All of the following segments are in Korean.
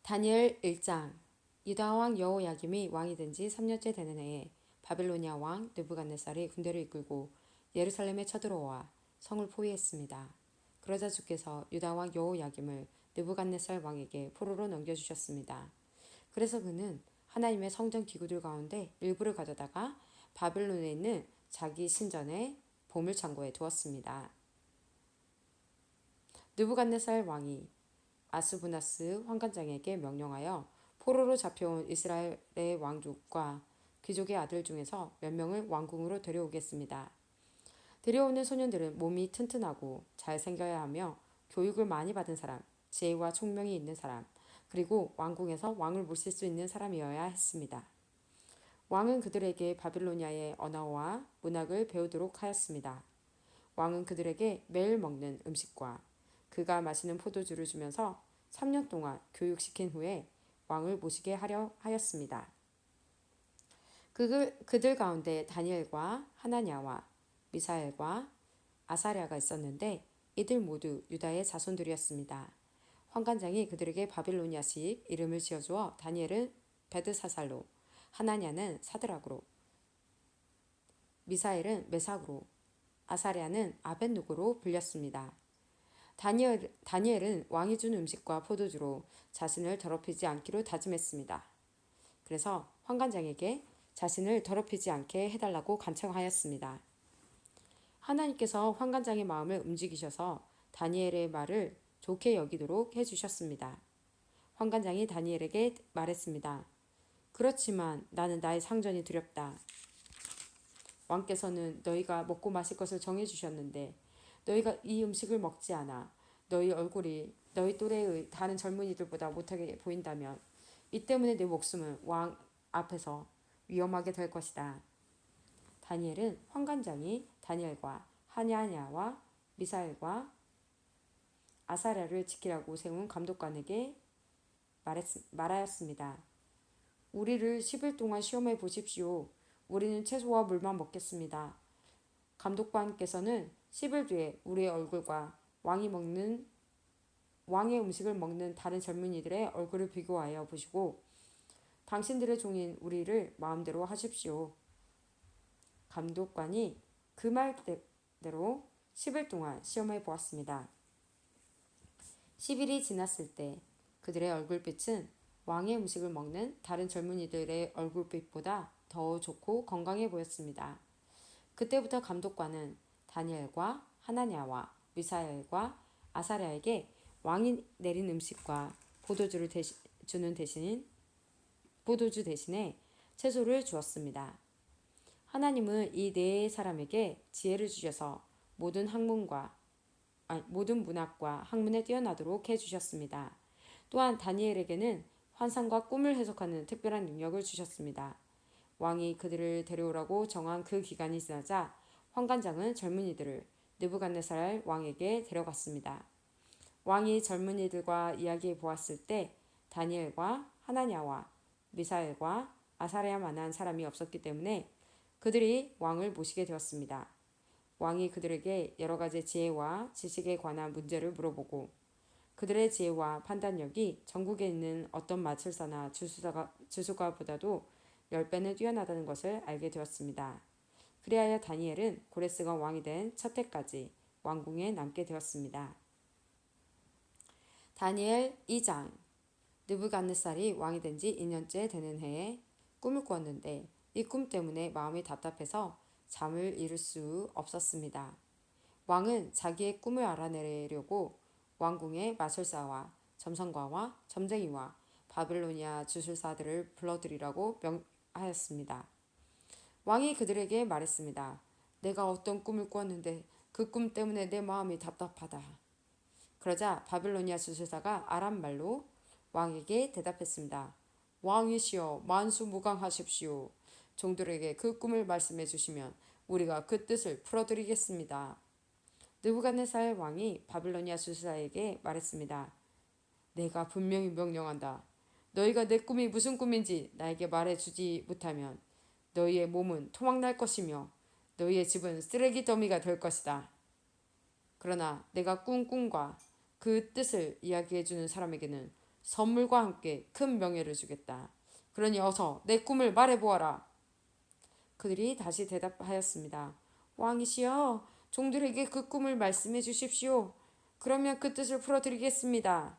다니엘 1장. 유다 왕 여호야김이 왕이 된 지 3년째 되는 해에 바빌로니아 왕 느부갓네살이 군대를 이끌고 예루살렘에 쳐들어와 성을 포위했습니다. 그러자 주께서 유다 왕 여호야김을 느부갓네살 왕에게 포로로 넘겨주셨습니다. 그래서 그는 하나님의 성전 기구들 가운데 일부를 가져다가 바빌론에 있는 자기 신전의 보물창고에 두었습니다. 느부갓네살 왕이 아스부나스 환관장에게 명령하여 포로로 잡혀온 이스라엘의 왕족과 귀족의 아들 중에서 몇 명을 왕궁으로 데려오겠습니다. 데려오는 소년들은 몸이 튼튼하고 잘생겨야 하며 교육을 많이 받은 사람, 지혜와 총명이 있는 사람, 그리고 왕궁에서 왕을 모실 수 있는 사람이어야 했습니다. 왕은 그들에게 바빌로니아의 언어와 문학을 배우도록 하였습니다. 왕은 그들에게 매일 먹는 음식과 그가 마시는 포도주를 주면서 3년 동안 교육시킨 후에 왕을 모시게 하려 하였습니다. 그들 가운데 다니엘과 하나냐와 미사엘과 아사랴가 있었는데 이들 모두 유다의 자손들이었습니다. 환관장이 그들에게 바빌로니아식 이름을 지어주어 다니엘은 베드사살로, 하나냐는 사드락으로, 미사엘은 메삭으로, 아사랴는 아벳누고로 불렸습니다. 다니엘은 왕이 준 음식과 포도주로 자신을 더럽히지 않기로 다짐했습니다. 그래서 환관장에게 자신을 더럽히지 않게 해달라고 간청하였습니다. 하나님께서 환관장의 마음을 움직이셔서 다니엘의 말을 좋게 여기도록 해주셨습니다. 환관장이 다니엘에게 말했습니다. 그렇지만 나는 나의 상전이 두렵다. 왕께서는 너희가 먹고 마실 것을 정해주셨는데 너희가 이 음식을 먹지 않아 너희 얼굴이 너희 또래의 다른 젊은이들보다 못하게 보인다면 이 때문에 내 목숨은 왕 앞에서 위험하게 될 것이다. 다니엘은 환관장이 다니엘과 하냐냐와 미사엘과 아사랴를 지키라고 세운 감독관에게 말하였습니다. 우리를 10일 동안 시험해 보십시오. 우리는 채소와 물만 먹겠습니다. 감독관께서는 10일 뒤에 우리의 얼굴과 왕의 음식을 먹는 다른 젊은이들의 얼굴을 비교하여 보시고 당신들의 종인 우리를 마음대로 하십시오. 감독관이 그 말대로 10일 동안 시험해 보았습니다. 10일이 지났을 때 그들의 얼굴빛은 왕의 음식을 먹는 다른 젊은이들의 얼굴빛보다 더 좋고 건강해 보였습니다. 그때부터 감독관은 다니엘과 하나냐와 미사엘과 아사랴에게 왕이 내린 음식과 포도주 대신에 채소를 주었습니다. 하나님은 이 네 사람에게 지혜를 주셔서 모든 문학과 학문에 뛰어나도록 해주셨습니다. 또한 다니엘에게는 환상과 꿈을 해석하는 특별한 능력을 주셨습니다. 왕이 그들을 데려오라고 정한 그 기간이 지나자 환관장은 젊은이들을 느부갓네살 왕에게 데려갔습니다. 왕이 젊은이들과 이야기해 보았을 때 다니엘과 하나냐와 미사엘과 아사랴만한 사람이 없었기 때문에 그들이 왕을 모시게 되었습니다. 왕이 그들에게 여러 가지 지혜와 지식에 관한 문제를 물어보고 그들의 지혜와 판단력이 전국에 있는 어떤 마술사나 주수가보다도 10배는 뛰어나다는 것을 알게 되었습니다. 그리하여 다니엘은 고레스가 왕이 된 첫 해까지 왕궁에 남게 되었습니다. 다니엘 2장. 느부갓네살이 왕이 된 지 2년째 되는 해에 꿈을 꾸었는데 이 꿈 때문에 마음이 답답해서 잠을 이룰 수 없었습니다. 왕은 자기의 꿈을 알아내려고 왕궁의 마술사와 점성가와 점쟁이와 바빌로니아 주술사들을 불러들이라고 명하였습니다. 왕이 그들에게 말했습니다. 내가 어떤 꿈을 꾸었는데 그 꿈 때문에 내 마음이 답답하다. 그러자 바빌로니아 주술사가 아람 말로 왕에게 대답했습니다. 왕이시여 만수무강하십시오. 종들에게 그 꿈을 말씀해 주시면 우리가 그 뜻을 풀어드리겠습니다. 느부갓네살 왕이 바빌로니아 주술사에게 말했습니다. 내가 분명히 명령한다. 너희가 내 꿈이 무슨 꿈인지 나에게 말해주지 못하면 너희의 몸은 토막날 것이며 너희의 집은 쓰레기 더미가 될 것이다. 그러나 내가 꾼 꿈과 그 뜻을 이야기해주는 사람에게는 선물과 함께 큰 명예를 주겠다. 그러니 어서 내 꿈을 말해보아라. 그들이 다시 대답하였습니다. 왕이시여, 종들에게 그 꿈을 말씀해 주십시오. 그러면 그 뜻을 풀어드리겠습니다.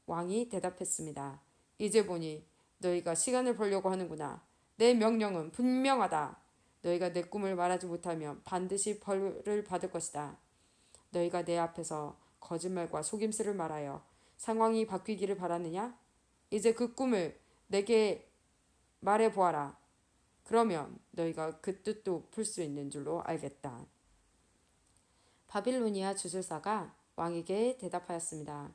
왕이 대답했습니다. 이제 보니 너희가 시간을 벌려고 하는구나. 내 명령은 분명하다. 너희가 내 꿈을 말하지 못하면 반드시 벌을 받을 것이다. 너희가 내 앞에서 거짓말과 속임수를 말하여 상황이 바뀌기를 바라느냐? 이제 그 꿈을 내게 말해보아라. 그러면 너희가 그 뜻도 풀 수 있는 줄로 알겠다. 바빌로니아 주술사가 왕에게 대답하였습니다.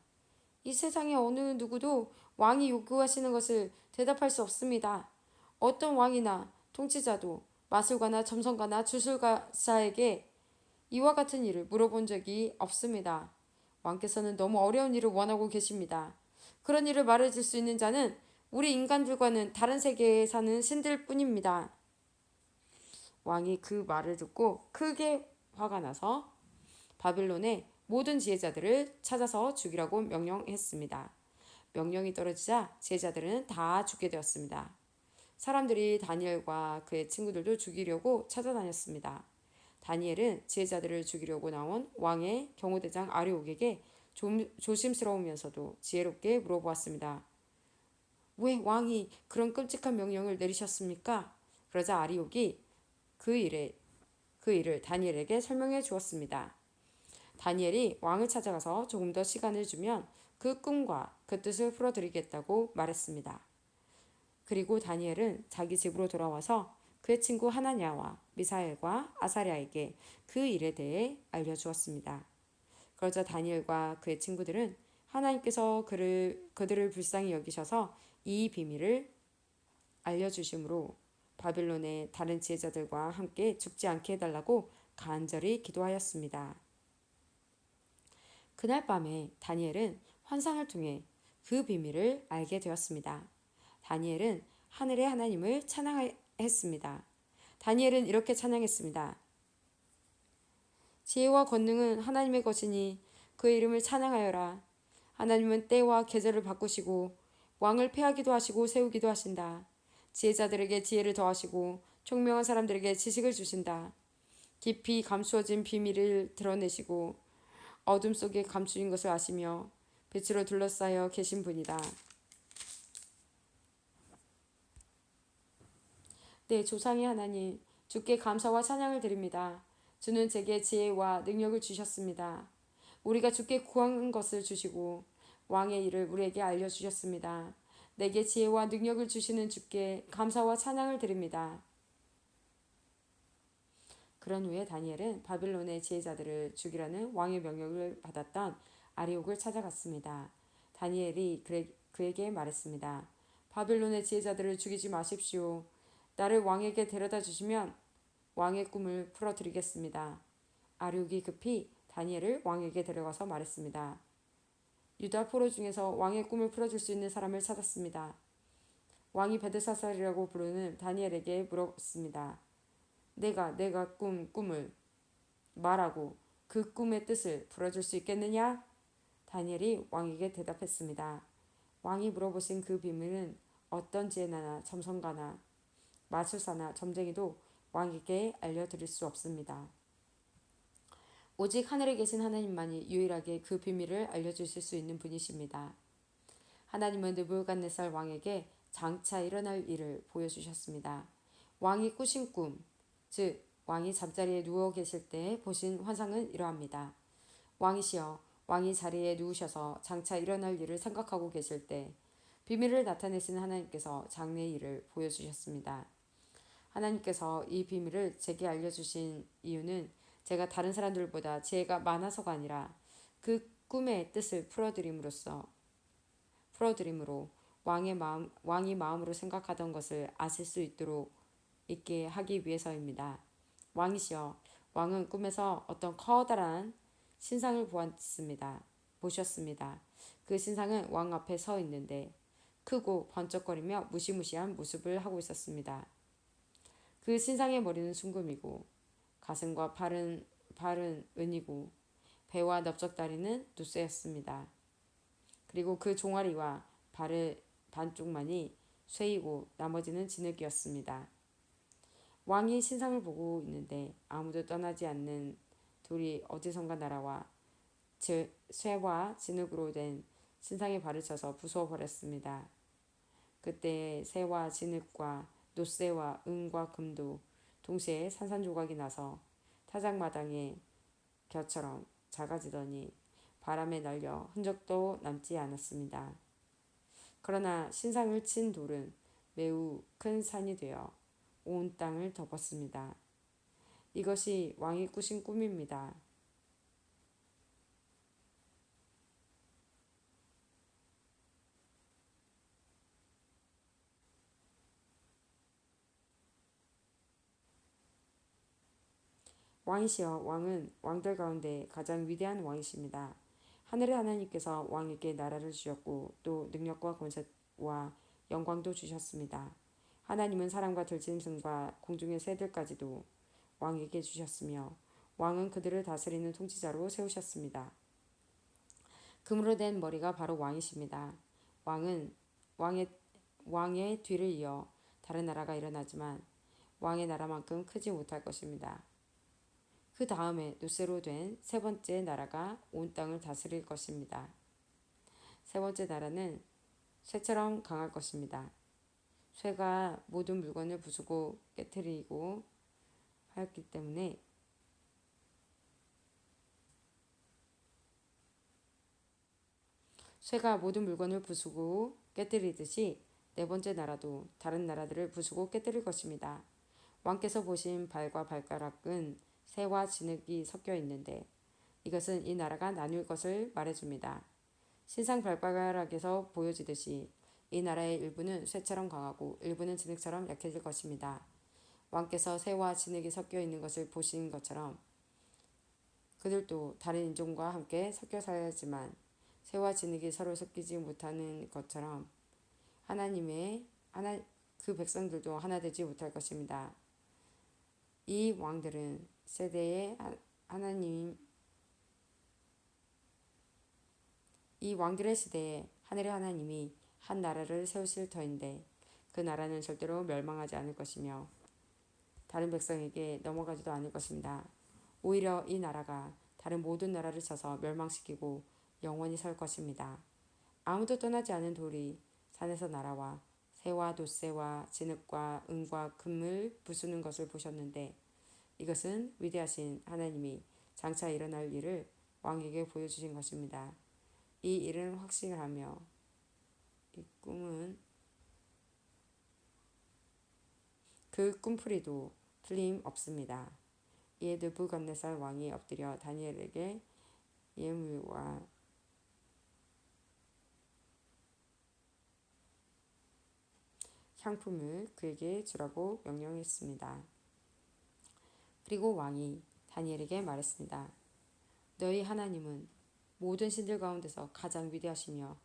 이 세상의 어느 누구도 왕이 요구하시는 것을 대답할 수 없습니다. 어떤 왕이나 통치자도 마술가나 점성가나 주술가사에게 이와 같은 일을 물어본 적이 없습니다. 왕께서는 너무 어려운 일을 원하고 계십니다. 그런 일을 말해줄 수 있는 자는 우리 인간들과는 다른 세계에 사는 신들 뿐입니다. 왕이 그 말을 듣고 크게 화가 나서 바빌론의 모든 지혜자들을 찾아서 죽이라고 명령했습니다. 명령이 떨어지자 지혜자들은 다 죽게 되었습니다. 사람들이 다니엘과 그의 친구들도 죽이려고 찾아다녔습니다. 다니엘은 지혜자들을 죽이려고 나온 왕의 경호대장 아리옥에게 조심스러우면서도 지혜롭게 물어보았습니다. 왜 왕이 그런 끔찍한 명령을 내리셨습니까? 그러자 아리옥이 그 일을 다니엘에게 설명해 주었습니다. 다니엘이 왕을 찾아가서 조금 더 시간을 주면 그 꿈과 그 뜻을 풀어드리겠다고 말했습니다. 그리고 다니엘은 자기 집으로 돌아와서 그의 친구 하나냐와 미사엘과 아사랴에게 그 일에 대해 알려주었습니다. 그러자 다니엘과 그의 친구들은 하나님께서 그들을 불쌍히 여기셔서 이 비밀을 알려주심으로 바빌론의 다른 지혜자들과 함께 죽지 않게 해달라고 간절히 기도하였습니다. 그날 밤에 다니엘은 환상을 통해 그 비밀을 알게 되었습니다. 다니엘은 하늘의 하나님을 찬양했습니다. 다니엘은 이렇게 찬양했습니다. 지혜와 권능은 하나님의 것이니 그의 이름을 찬양하여라. 하나님은 때와 계절을 바꾸시고 왕을 패하기도 하시고 세우기도 하신다. 지혜자들에게 지혜를 더하시고 총명한 사람들에게 지식을 주신다. 깊이 감추어진 비밀을 드러내시고 어둠 속에 감추인 것을 아시며 빛으로 둘러싸여 계신 분이다. 네, 조상의 하나님, 주께 감사와 찬양을 드립니다. 주는 제게 지혜와 능력을 주셨습니다. 우리가 주께 구한 것을 주시고 왕의 일을 우리에게 알려주셨습니다. 내게 지혜와 능력을 주시는 주께 감사와 찬양을 드립니다. 그런 후에 다니엘은 바빌론의 지혜자들을 죽이라는 왕의 명령을 받았던 아리옥을 찾아갔습니다. 다니엘이 그에게 말했습니다. 바빌론의 지혜자들을 죽이지 마십시오. 나를 왕에게 데려다 주시면 왕의 꿈을 풀어드리겠습니다. 아리옥이 급히 다니엘을 왕에게 데려가서 말했습니다. 유다 포로 중에서 왕의 꿈을 풀어줄 수 있는 사람을 찾았습니다. 왕이 베드사살이라고 부르는 다니엘에게 물었습니다. 내가 꿈을 말하고 그 꿈의 뜻을 풀어줄 수 있겠느냐? 다니엘이 왕에게 대답했습니다. 왕이 물어보신 그 비밀은 어떤 지혜나 점성가나 마술사나 점쟁이도 왕에게 알려드릴 수 없습니다. 오직 하늘에 계신 하나님만이 유일하게 그 비밀을 알려주실 수 있는 분이십니다. 하나님은 느부갓네살 왕에게 장차 일어날 일을 보여주셨습니다. 왕이 꾸신 꿈, 즉 왕이 잠자리에 누워 계실 때 보신 환상은 이러합니다. 왕이시여, 왕이 자리에 누우셔서 장차 일어날 일을 생각하고 계실 때 비밀을 나타내시는 하나님께서 장래의 일을 보여주셨습니다. 하나님께서 이 비밀을 제게 알려주신 이유는 제가 다른 사람들보다 지혜가 많아서가 아니라 그 꿈의 뜻을 풀어드림으로 왕이 마음으로 생각하던 것을 아실 수 있게 하기 위해서입니다. 왕이시여, 왕은 꿈에서 어떤 커다란 신상을 보셨습니다. 그 신상은 왕 앞에 서 있는데 크고 번쩍거리며 무시무시한 모습을 하고 있었습니다. 그 신상의 머리는 숭금이고 가슴과 팔은 은이고 배와 넓적다리는 눕새였습니다. 그리고 그 종아리와 발의 반쪽만이 쇠이고 나머지는 진흙이었습니다. 왕이 신상을 보고 있는데 아무도 떠나지 않는 돌이 어디선가 날아와 쇠와 진흙으로 된 신상에 발을 쳐서 부수어 버렸습니다. 그때 새와 진흙과 노쇠와 은과 금도 동시에 산산조각이 나서 타작마당의 겨처럼 작아지더니 바람에 날려 흔적도 남지 않았습니다. 그러나 신상을 친 돌은 매우 큰 산이 되어 온 땅을 덮었습니다. 이것이 왕이 꾸신 꿈입니다. 왕이시여, 왕은 왕들 가운데 가장 위대한 왕이십니다. 하늘의 하나님께서 왕에게 나라를 주셨고 또 능력과 권세와 영광도 주셨습니다. 하나님은 사람과 들짐승과 공중의 새들까지도 왕에게 주셨으며 왕은 그들을 다스리는 통치자로 세우셨습니다. 금으로 된 머리가 바로 왕이십니다. 왕은 왕의, 왕의 뒤를 이어 다른 나라가 일어나지만 왕의 나라만큼 크지 못할 것입니다. 그 다음에 노쇠로 된 세 번째 나라가 온 땅을 다스릴 것입니다. 세 번째 나라는 쇠처럼 강할 것입니다. 쇠가 모든 물건을 부수고 깨뜨리고 하였기 때문에 쇠가 모든 물건을 부수고 깨뜨리듯이 네 번째 나라도 다른 나라들을 부수고 깨뜨릴 것입니다. 왕께서 보신 발과 발가락은 쇠와 진흙이 섞여 있는데 이것은 이 나라가 나뉠 것을 말해줍니다. 신상 발가락에서 보여지듯이 이 나라의 일부는 쇠처럼 강하고 일부는 진흙처럼 약해질 것입니다. 왕께서 쇠와 진흙이 섞여 있는 것을 보신 것처럼 그들도 다른 인종과 함께 섞여 살지만 쇠와 진흙이 서로 섞이지 못하는 것처럼 그 백성들도 하나 되지 못할 것입니다. 이 왕들은 세대의 하나님 이 왕들의 시대에 하늘의 하나님이 한 나라를 세우실 터인데 그 나라는 절대로 멸망하지 않을 것이며 다른 백성에게 넘어가지도 않을 것입니다. 오히려 이 나라가 다른 모든 나라를 쳐서 멸망시키고 영원히 설 것입니다. 아무도 떠나지 않은 돌이 산에서 날아와 새와 돛새와 진흙과 은과 금을 부수는 것을 보셨는데 이것은 위대하신 하나님이 장차 일어날 일을 왕에게 보여주신 것입니다. 이 일은 확신하며 이 꿈은 그 꿈풀이도 틀림없습니다. 이에 느부갓네살 왕이 엎드려 다니엘에게 예물과 향품을 그에게 주라고 명령했습니다. 그리고 왕이 다니엘에게 말했습니다. 너희 하나님은 모든 신들 가운데서 가장 위대하시며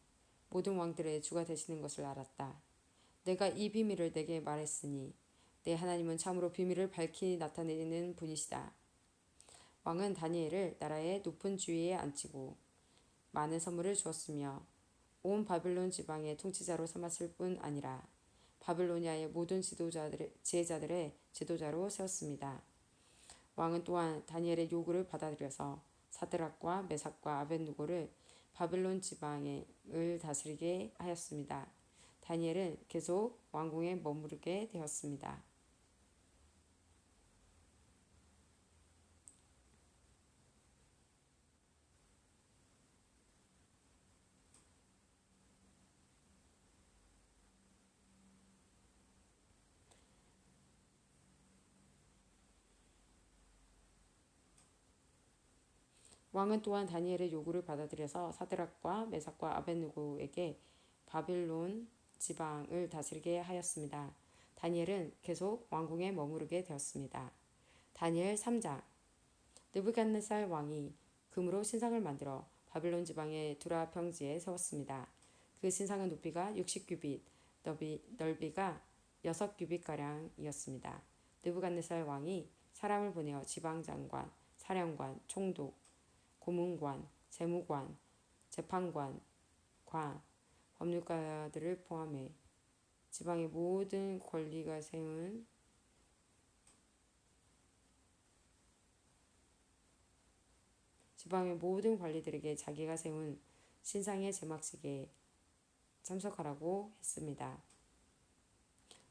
모든 왕들의 주가 되시는 것을 알았다. 내가 이 비밀을 내게 말했으니 내 하나님은 참으로 비밀을 밝히 나타내는 분이시다. 왕은 다니엘을 나라의 높은 주위에 앉히고 많은 선물을 주었으며 온 바빌론 지방의 통치자로 삼았을 뿐 아니라 바빌로니아의 모든 지혜자들의 지도자로 세웠습니다. 왕은 또한 다니엘의 요구를 받아들여서 사드락과 메삭과 아벳누고를 바빌론 지방을 다스리게 하였습니다. 다니엘은 계속 왕궁에 머무르게 되었습니다. 왕은 또한 다니엘의 요구를 받아들여서 사드락과 메삭과 아벳누고에게 바빌론 지방을 다스리게 하였습니다. 다니엘은 계속 왕궁에 머무르게 되었습니다. 다니엘 3장. 느부갓네살 왕이 금으로 신상을 만들어 바빌론 지방의 두라 평지에 세웠습니다. 그 신상은 높이가 60규빗, 넓이가 6규빗가량이었습니다. 느부갓네살 왕이 사람을 보내어 지방장관, 사령관, 총독, 고문관, 재무관, 재판관과 법률가들을 포함해 지방의 모든 권리가 세운 지방의 모든 관리들에게 자기가 세운 신상의 제막식에 참석하라고 했습니다.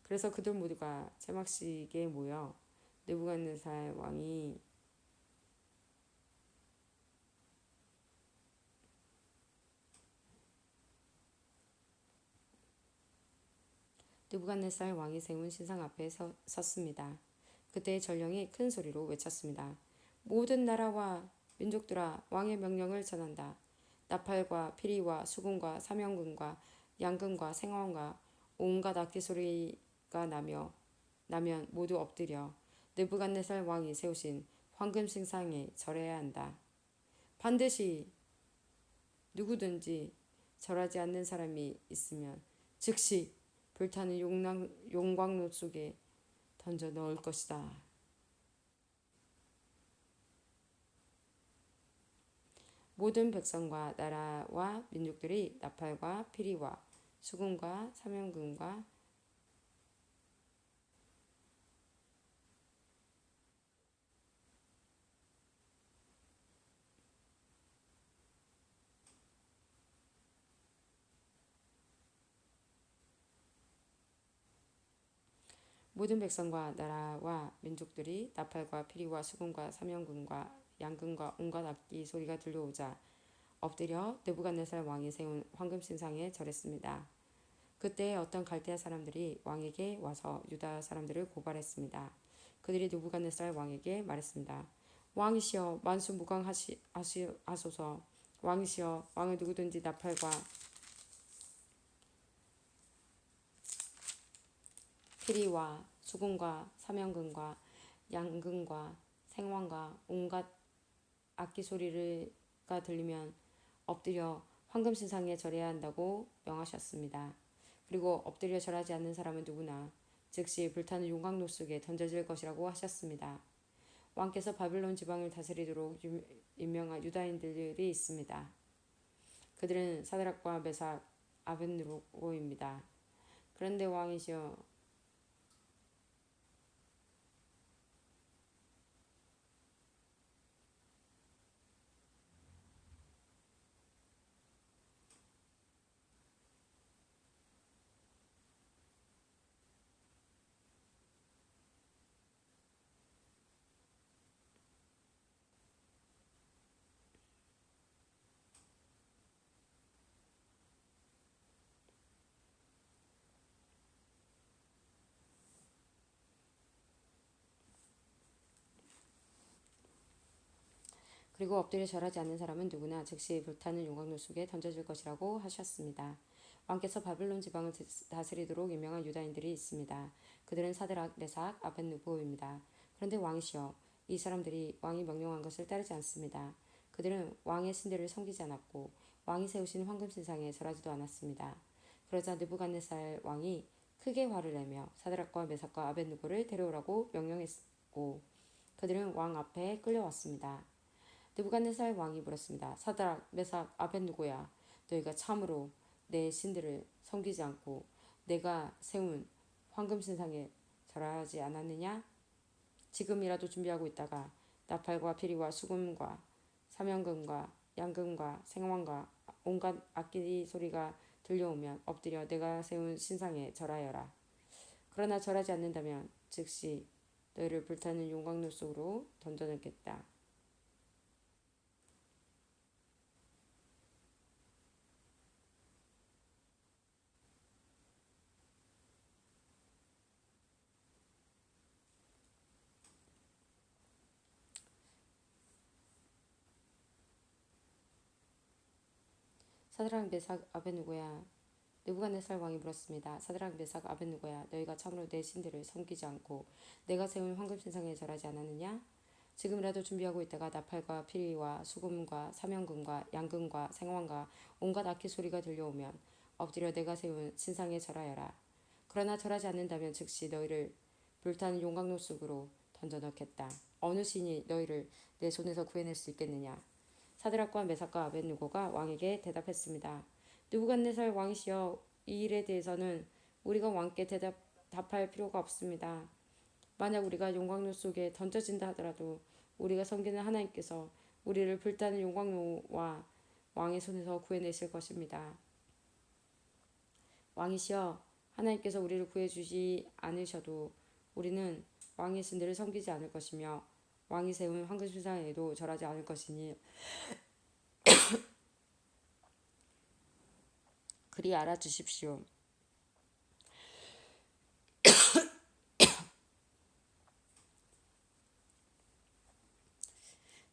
그래서 그들 모두가 제막식에 모여 느부갓네살 왕이 세운 신상 앞에 섰습니다. 그때 전령이 큰 소리로 외쳤습니다. 모든 나라와 민족들아, 왕의 명령을 전한다. 나팔과 피리와 수금과 사명금과 양금과 생화원과 온갖 악기 소리가 나면 모두 엎드려 느부갓네살 왕이 세우신 황금 신상에 절해야 한다. 반드시 누구든지 절하지 않는 사람이 있으면 즉시 불타는 용광로 속에 던져 넣을 것이다. 모든 백성과 나라와 민족들이 나팔과 피리와 수금과 사명금과 모든 백성과 나라와 민족들이 나팔과 피리와 수금과 사명금과 양금과 온갖 악기 소리가 들려오자 엎드려 느부갓네살 왕이 세운 황금 신상에 절했습니다. 그때 어떤 갈대아 사람들이 왕에게 와서 유다 사람들을 고발했습니다. 그들이 느부갓네살 왕에게 말했습니다. 왕이시여, 만수무강하소서. 왕이시여, 왕을 누구든지 나팔과 피리와 수금과 사명금과 양금과 생황과 온갖 악기 소리가 들리면 엎드려 황금 신상에 절해야 한다고 명하셨습니다. 그리고 엎드려 절하지 않는 사람은 누구나 즉시 불타는 용광로 속에 던져질 것이라고 하셨습니다. 왕께서 바빌론 지방을 다스리도록 임명한 유다인들이 있습니다. 그들은 사드락과 메삭, 아벳느고입니다. 그런데 왕이시여, 그리고 엎드려 절하지 않는 사람은 누구나 즉시 불타는 용광로 속에 던져질 것이라고 하셨습니다. 왕께서 바빌론 지방을 다스리도록 임명한 유다인들이 있습니다. 그들은 사드락, 메삭, 아벳느고입니다. 그런데 왕이시여, 이 사람들이 왕이 명령한 것을 따르지 않습니다. 그들은 왕의 신들을 섬기지 않았고 왕이 세우신 황금 신상에 절하지도 않았습니다. 그러자 느부갓네살 왕이 크게 화를 내며 사드락과 메삭과 아벳느고를 데려오라고 명령했고 그들은 왕 앞에 끌려왔습니다. 느부갓네살 왕이 물었습니다. 사드락, 메삭, 아벳느고야, 너희가 참으로 내 신들을 섬기지 않고 내가 세운 황금 신상에 절하지 않았느냐? 지금이라도 준비하고 있다가 나팔과 피리와 수금과 사명금과 양금과 생황과 온갖 악기 소리가 들려오면 엎드려 내가 세운 신상에 절하여라. 그러나 절하지 않는다면 즉시 너희를 불타는 용광로 속으로 던져넣겠다. 사드락, 메삭, 아벳느고야, 느부갓네살 왕이 물었습니다. 사드락, 메삭, 아벳느고야, 너희가 참으로 내 신들을 섬기지 않고 내가 세운 황금 신상에 절하지 않았느냐? 지금이라도 준비하고 있다가 나팔과 피리와 수금과 사명금과 양금과 생황과 온갖 악기 소리가 들려오면 엎드려 내가 세운 신상에 절하여라. 그러나 절하지 않는다면 즉시 너희를 불타는 용광로 속으로 던져 넣겠다. 어느 신이 너희를 내 손에서 구해낼 수 있겠느냐? 사드락과 메삭과 아벳느고가 왕에게 대답했습니다. 느부갓네살 왕이시여, 이 일에 대해서는 우리가 왕께 답할 필요가 없습니다. 만약 우리가 용광로 속에 던져진다 하더라도 우리가 섬기는 하나님께서 우리를 불타는 용광로와 왕의 손에서 구해내실 것입니다. 왕이시여, 하나님께서 우리를 구해주지 않으셔도 우리는 왕의 신들을 섬기지 않을 것이며 왕이 세운 황금신상에도 절하지 않을 것이니 그리 알아주십시오.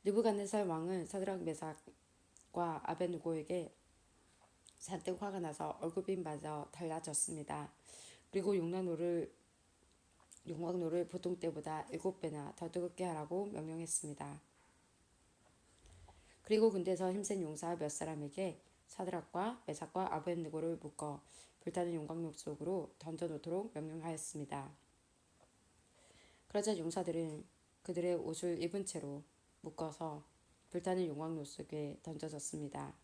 느부갓네살 왕은 사드락 메삭과 아벳느고에게 잔뜩 화가 나서 얼굴빛 마저 달라졌습니다. 그리고 용광로를 보통 때보다 7배나 더 뜨겁게 하라고 명령했습니다. 그리고 군대에서 힘센 용사 몇 사람에게 사드락과 메삭과 아벳느고를 묶어 불타는 용광로 속으로 던져놓도록 명령하였습니다. 그러자 용사들은 그들의 옷을 입은 채로 묶어서 불타는 용광로 속에 던져졌습니다.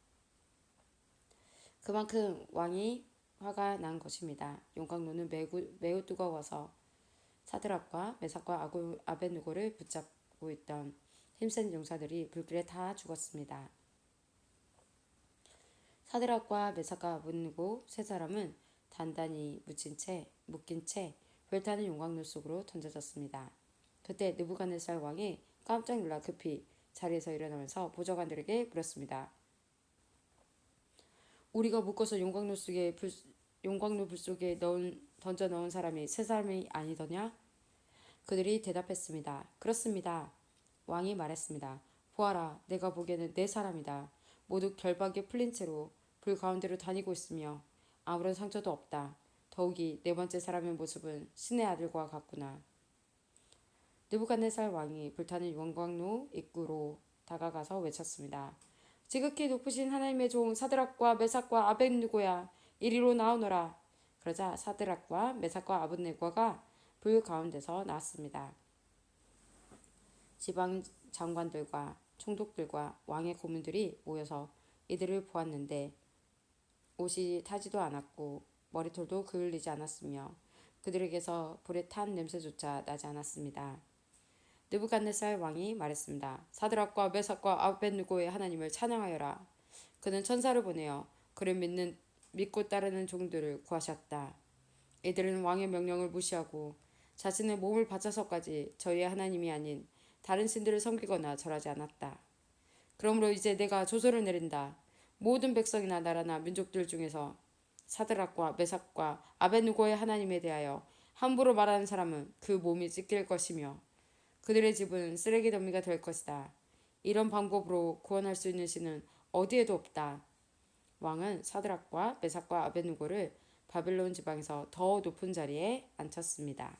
그만큼 왕이 화가 난 것입니다. 용광로는 매우 뜨거워서 사드락과 메삭과 아벳느고를 붙잡고 있던 힘센 용사들이 불길에 다 죽었습니다. 사드락과 메삭과 아벳느고 세 사람은 단단히 묶인 채 불타는 용광로 속으로 던져졌습니다. 그때 느부갓네살 왕이 깜짝 놀라 급히 자리에서 일어나면서 보좌관들에게 물었습니다. 우리가 묶어서 용광로 불 속에 던져 넣은 사람이 세 사람이 아니더냐? 그들이 대답했습니다. 그렇습니다. 왕이 말했습니다. 보아라, 내가 보기에는 네 사람이다. 모두 결박에 풀린 채로 불 가운데로 다니고 있으며 아무런 상처도 없다. 더욱이 네 번째 사람의 모습은 신의 아들과 같구나. 느부갓네살 왕이 불타는 용광로 입구로 다가가서 외쳤습니다. 지극히 높으신 하나님의 종 사드락과 메삭과 아벳느고야, 이리로 나오너라. 그러자 사드락과 메삭과 아벳느고가 불 가운데서 나왔습니다. 지방 장관들과 총독들과 왕의 고문들이 모여서 이들을 보았는데 옷이 타지도 않았고 머리털도 그을리지 않았으며 그들에게서 불에 탄 냄새조차 나지 않았습니다. 느부갓네살 왕이 말했습니다. 사드락과 메삭과 아벳느고의 하나님을 찬양하여라. 그는 천사를 보내어 그를 믿고 따르는 종들을 구하셨다. 이들은 왕의 명령을 무시하고 자신의 몸을 바쳐서까지 저희의 하나님이 아닌 다른 신들을 섬기거나 절하지 않았다. 그러므로 이제 내가 조서를 내린다. 모든 백성이나 나라나 민족들 중에서 사드락과 메삭과 아벳느고의 하나님에 대하여 함부로 말하는 사람은 그 몸이 찢길 것이며 그들의 집은 쓰레기 더미가 될 것이다. 이런 방법으로 구원할 수 있는 신은 어디에도 없다. 왕은 사드락과 메삭과 아벳느고를 바벨론 지방에서 더 높은 자리에 앉혔습니다.